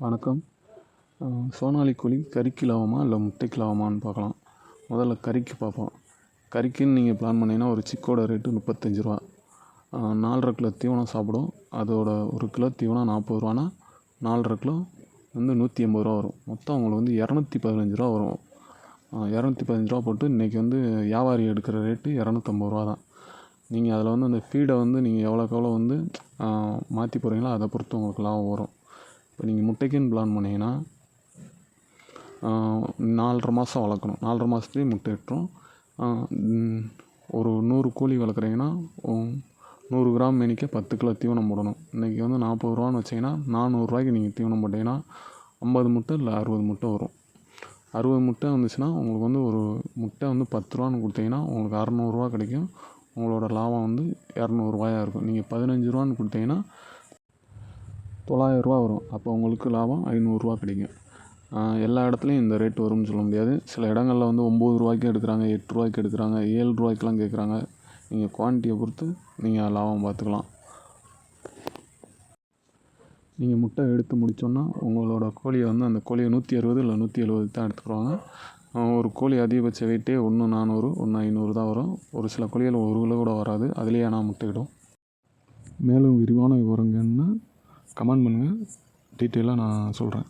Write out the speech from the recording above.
வணக்கம். சோனாலி கோழி கறிக்கு லாபமா இல்லை முட்டைக்கு லாபமான்னு பார்க்கலாம். முதல்ல கறிக்கு பார்ப்போம். கறிக்குன்னு நீங்கள் பிளான் பண்ணிங்கன்னா ஒரு சிக்கோட ரேட்டு 35 ரூபா. 4.5 கிலோ தீவனம் சாப்பிடும். அதோட ஒரு கிலோ தீவனம் 40 ரூபானா 4.5 கிலோ வந்து 180 ரூபா வரும். மொத்தம் உங்களுக்கு வந்து 215 ரூபா வரும். 215 ரூபா போட்டு இன்றைக்கி வந்து வியாபாரி எடுக்கிற ரேட்டு 250 ரூபா தான். நீங்கள் அதில் வந்து அந்த ஃபீடை வந்து நீங்கள் எவ்வளோக்கு எவ்வளோ வந்து மாற்றி போடுறீங்களோ அதை பொறுத்து உங்களுக்கு லாபம் வரும். இப்போ நீங்கள் முட்டைக்குன்னு பிளான் பண்ணிங்கன்னா 4.5 மாதம் வளர்க்கணும். 4.5 மாதத்துலேயே முட்டை இட்டுரும். ஒரு 100 கோழி வளர்க்குறீங்கன்னா 100 கிராம் மேனிக்க 10 கிலோ தீவனம் போடணும். இன்றைக்கி வந்து 40 ரூபான்னு வச்சிங்கன்னா 400 ரூபாய்க்கு நீங்கள் தீவனம் போட்டிங்கன்னா 50 முட்டை இல்லை 60 முட்டை வரும். 60 முட்டை வந்துச்சுன்னா உங்களுக்கு வந்து ஒரு முட்டை வந்து 10 ரூபான்னு கொடுத்தீங்கன்னா உங்களுக்கு 600 ரூபா கிடைக்கும். உங்களோட லாபம் வந்து 200 ரூபாயாக இருக்கும். நீங்கள் 15 ரூபான்னு கொடுத்தீங்கன்னா 900 ரூபா வரும். அப்போ உங்களுக்கு லாபம் 500 ரூபா கிடைக்கும். எல்லா இடத்துலையும் இந்த ரேட் வரும்னு சொல்ல முடியாது. சில இடங்களில் வந்து 9 ரூபாய்க்கு எடுக்கிறாங்க, 8 ரூபாய்க்கு எடுக்கிறாங்க, 7 ரூபாய்க்கெலாம் கேட்குறாங்க. நீங்கள் குவான்டிட்டியை பொறுத்து நீங்கள் லாபம் பார்த்துக்கலாம். நீங்கள் முட்டை எடுத்து முடித்தோன்னா உங்களோட கோழியை வந்து அந்த கோழியை 160 இல்லை 170 தான் எடுத்துக்குவாங்க. ஒரு கோழி அதிகபட்ச வெயிட்டே ஒன்று 400 ஒன்று 500 தான் வரும். ஒரு சில கோழிகள் 1 கிலோ கூட வராது. அதுலேயே ஆனால் முட்டையிடும். மேலும் விரிவான விவரங்கள்னா கமெண்ட் பண்ணுங்கள். டீட்டெயிலாக நான் சொல்கிறேன்.